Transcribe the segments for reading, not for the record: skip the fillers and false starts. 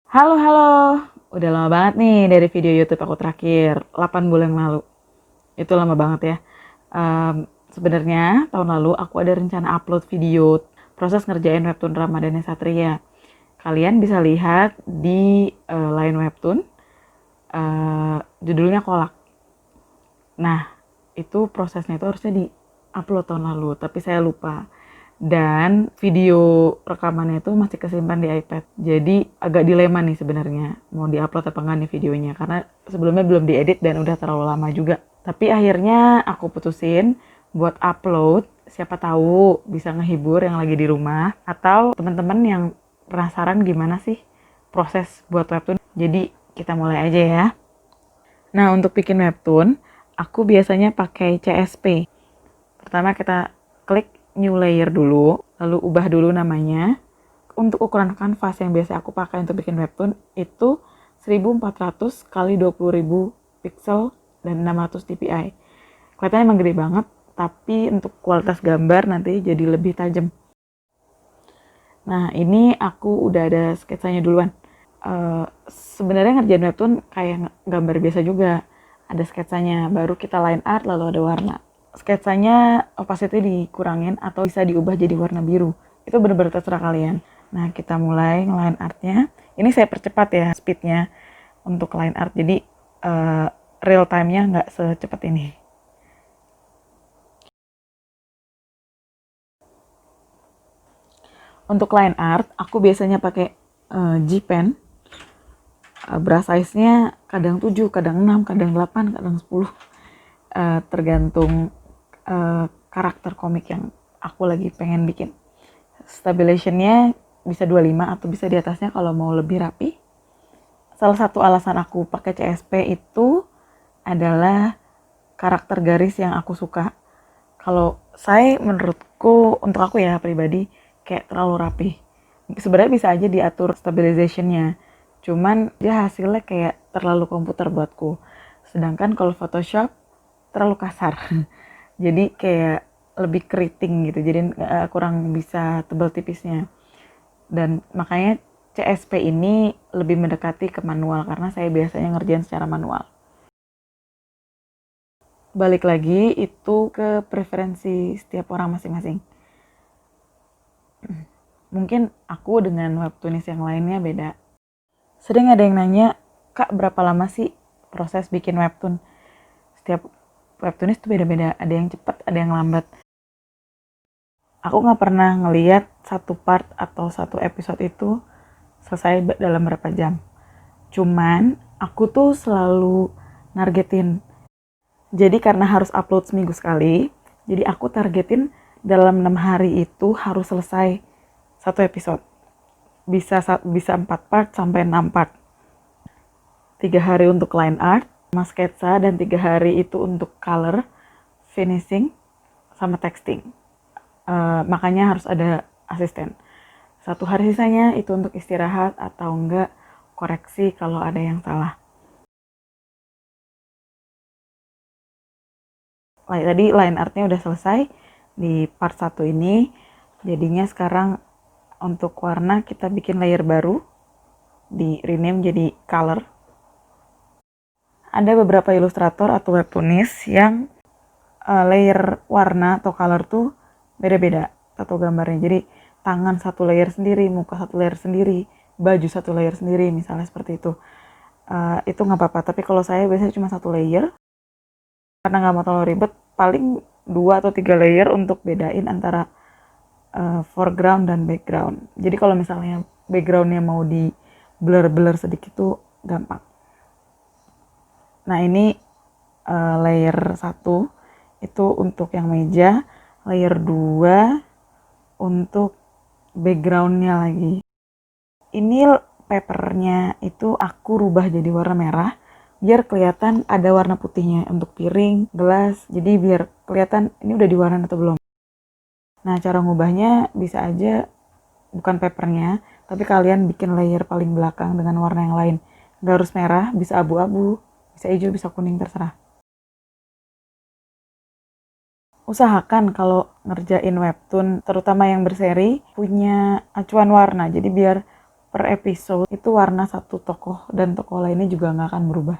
Halo, halo. Udah lama banget nih dari video YouTube aku terakhir, 8 bulan yang lalu. Itu lama banget ya. Sebenarnya tahun lalu aku ada rencana upload video proses ngerjain webtoon Ramadhani Satria. Kalian bisa lihat di line webtoon, judulnya Kolak. Nah, itu prosesnya itu harusnya di upload tahun lalu, tapi saya lupa. Dan video rekamannya itu masih kesimpan di iPad. Jadi agak dilema nih sebenarnya mau diupload apa enggak nih videonya karena sebelumnya belum diedit dan udah terlalu lama juga. Tapi akhirnya aku putusin buat upload, siapa tahu bisa ngehibur yang lagi di rumah atau teman-teman yang penasaran gimana sih proses buat webtoon. Jadi kita mulai aja ya. Nah, untuk bikin webtoon, aku biasanya pakai CSP. Pertama kita klik new layer dulu, lalu ubah dulu namanya. Untuk ukuran kanvas yang biasa aku pakai untuk bikin webtoon itu 1400 kali 20.000 pixel dan 600 dpi. Kelihatannya emang gede banget, tapi untuk kualitas gambar nanti jadi lebih tajam. Nah, ini aku udah ada sketsanya duluan. Sebenarnya ngerjain webtoon kayak gambar biasa juga. Ada sketsanya, baru kita line art, lalu ada warna. Sketsanya opacity dikurangin atau bisa diubah jadi warna biru. Itu bener-bener terserah kalian. Nah, kita mulai line artnya. Ini saya percepat ya speednya untuk line art. Jadi real time-nya nggak secepat ini. Untuk line art, aku biasanya pakai G-Pen. Brush size-nya kadang 7, kadang 6, kadang 8, kadang 10. Tergantung karakter komik yang aku lagi pengen bikin. Stabilization-nya bisa 25 atau bisa di atasnya kalau mau lebih rapi. Salah satu alasan aku pakai CSP itu adalah karakter garis yang aku suka. Kalau saya menurutku, untuk aku ya pribadi, kayak terlalu rapi. Sebenarnya bisa aja diatur stabilization-nya. Cuman dia hasilnya kayak terlalu komputer buatku. Sedangkan kalau Photoshop terlalu kasar. Jadi kayak lebih keriting gitu. Jadi kurang bisa tebal tipisnya. Dan makanya CSP ini lebih mendekati ke manual karena saya biasanya ngerjain secara manual. Balik lagi itu ke preferensi setiap orang masing-masing. Mungkin aku dengan webtoonis yang lainnya beda. Sering ada yang nanya, Kak berapa lama sih proses bikin webtoon? Setiap webtoonis itu beda-beda, ada yang cepat, ada yang lambat. Aku nggak pernah ngeliat satu part atau satu episode itu selesai dalam berapa jam. Cuman aku tuh selalu nargetin. Jadi karena harus upload seminggu sekali, jadi aku targetin dalam 6 hari itu harus selesai satu episode. Bisa 4 part sampai 6 part. 3 hari untuk line art, sama sketsa, dan 3 hari itu untuk color, finishing, sama texting. Makanya harus ada asisten. 1 hari sisanya itu untuk istirahat atau enggak koreksi kalau ada yang salah. Tadi line artnya udah selesai di part 1 ini. Jadinya sekarang untuk warna kita bikin layer baru, di rename jadi color. Ada beberapa ilustrator atau webtoonis yang layer warna atau color tuh beda-beda satu gambarnya. Jadi tangan satu layer sendiri, muka satu layer sendiri, baju satu layer sendiri, misalnya seperti itu. Itu nggak apa-apa. Tapi kalau saya biasanya cuma satu layer karena nggak mau terlalu ribet. Paling 2 atau 3 layer untuk bedain antara foreground dan background. Jadi kalau misalnya backgroundnya mau di blur-blur sedikit tuh gampang. Nah ini layer 1 itu untuk yang meja, layer 2 untuk backgroundnya lagi. Ini papernya itu aku rubah jadi warna merah biar kelihatan ada warna putihnya untuk piring, gelas. Jadi biar kelihatan ini udah diwarnain atau belum. Nah cara ngubahnya bisa aja bukan papernya, tapi kalian bikin layer paling belakang dengan warna yang lain. Gak harus merah, bisa abu-abu, bisa hijau, bisa kuning, terserah. Usahakan kalau ngerjain webtoon, terutama yang berseri, punya acuan warna. Jadi biar per episode itu warna satu tokoh dan tokoh lainnya juga nggak akan berubah.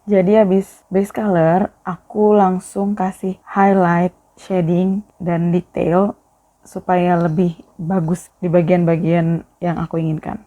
Jadi habis base color, aku langsung kasih highlight, shading, dan detail supaya lebih bagus di bagian-bagian yang aku inginkan.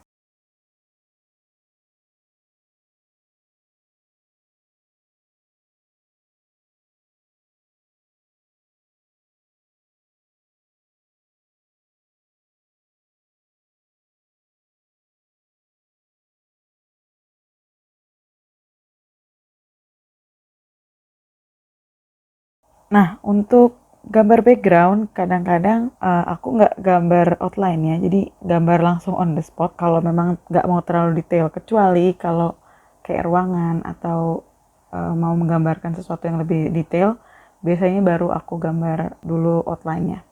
Nah, untuk gambar background, kadang-kadang aku nggak gambar outline ya, jadi gambar langsung on the spot kalau memang nggak mau terlalu detail, kecuali kalau kayak ruangan atau mau menggambarkan sesuatu yang lebih detail, biasanya baru aku gambar dulu outline-nya.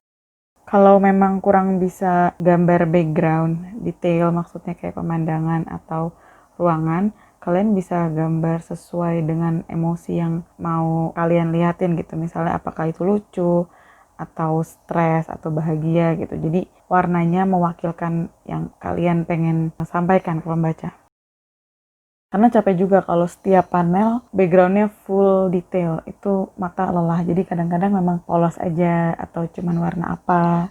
Kalau memang kurang bisa gambar background detail, maksudnya kayak pemandangan atau ruangan, kalian bisa gambar sesuai dengan emosi yang mau kalian lihatin gitu. Misalnya apakah itu lucu, atau stres, atau bahagia gitu. Jadi warnanya mewakilkan yang kalian pengen sampaikan ke pembaca. Karena capek juga kalau setiap panel backgroundnya full detail, itu mata lelah. Jadi kadang-kadang memang polos aja atau cuman warna apa.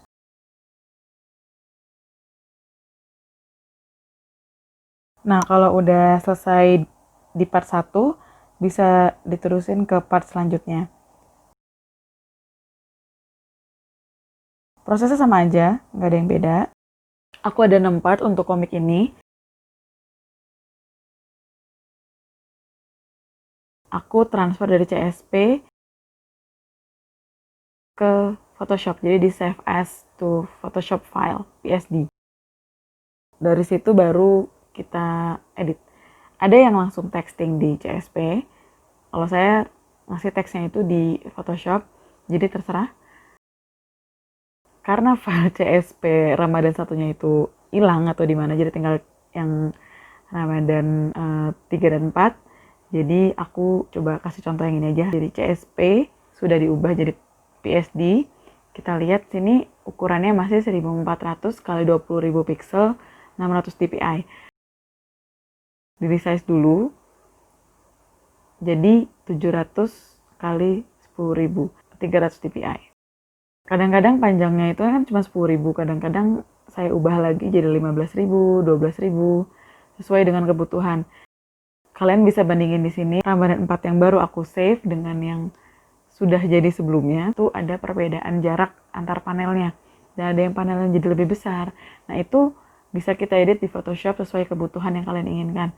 Nah, kalau udah selesai di part 1, bisa diterusin ke part selanjutnya. Prosesnya sama aja, nggak ada yang beda. Aku ada 6 part untuk komik ini. Aku transfer dari CSP ke Photoshop, jadi di save as to Photoshop file, PSD. Dari situ baru kita edit. Ada yang langsung texting di CSP, kalau saya ngasih teksnya itu di Photoshop, jadi terserah. Karena file CSP Ramadan satunya itu hilang atau di mana, jadi tinggal yang Ramadan 3 dan 4. Jadi aku coba kasih contoh yang ini aja. Jadi CSP sudah diubah jadi PSD. Kita lihat sini ukurannya masih 1400 kali 20.000 pixel, 600 dpi. Di resize dulu. Jadi 700 kali 10.000, 300 dpi. Kadang-kadang panjangnya itu kan cuma 10.000, kadang-kadang saya ubah lagi jadi 15.000, 12.000, sesuai dengan kebutuhan. Kalian bisa bandingin di sini Ramadan 4 yang baru aku save dengan yang sudah jadi sebelumnya. Tuh ada perbedaan jarak antar panelnya. Dan ada yang panelnya jadi lebih besar. Nah, itu bisa kita edit di Photoshop sesuai kebutuhan yang kalian inginkan.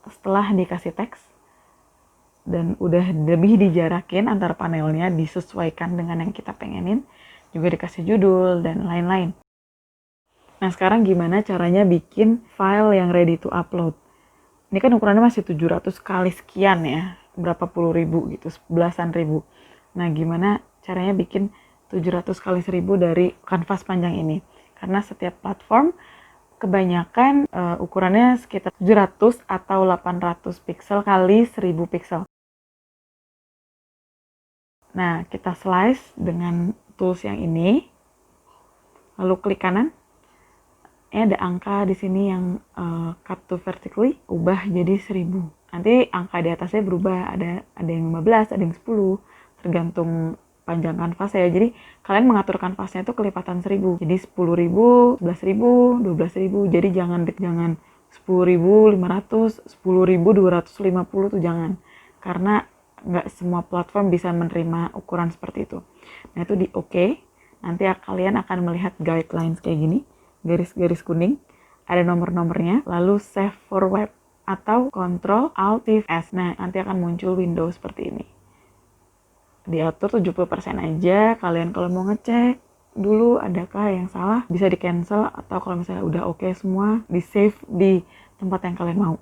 Setelah dikasih teks, dan udah lebih dijarakin antar panelnya, disesuaikan dengan yang kita pengenin, juga dikasih judul dan lain-lain. Nah, sekarang gimana caranya bikin file yang ready to upload? Ini kan ukurannya masih 700 kali sekian ya, berapa puluh ribu gitu, belasan ribu. Nah, gimana caranya bikin 700 kali 1000 dari kanvas panjang ini? Karena setiap platform kebanyakan ukurannya sekitar 700 atau 800 pixel kali 1000 pixel. Nah, kita slice dengan tools yang ini, lalu klik kanan. Ada angka di sini yang cut to vertically, ubah jadi 1000. Nanti angka di atasnya berubah, ada yang 15, ada yang 10, tergantung panjang kanvas ya. Jadi kalian mengatur kanvasnya itu kelipatan 1000. Jadi 10.000, 11.000, 12.000. Jadi jangan 10.500, 10.250 tuh jangan. Karena nggak semua platform bisa menerima ukuran seperti itu. Nah, itu di OK. Nanti kalian akan melihat guidelines kayak gini, garis-garis kuning, ada nomor-nomornya, lalu save for web atau Ctrl Alt Shift S. Nah, nanti akan muncul window seperti ini. Diatur 70% aja. Kalian kalau mau ngecek dulu adakah yang salah, bisa di cancel, atau kalau misalnya udah oke semua, di save di tempat yang kalian mau.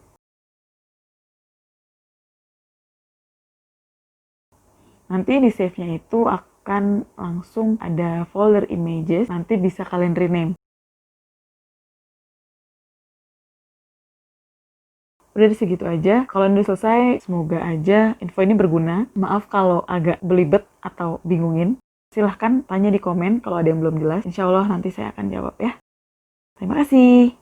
Nanti di save-nya itu akan langsung ada folder images, nanti bisa kalian rename. Udah segitu aja. Kalau udah selesai, semoga aja info ini berguna. Maaf kalau agak belibet atau bingungin. Silahkan tanya di komen kalau ada yang belum jelas. Insya Allah nanti saya akan jawab ya. Terima kasih.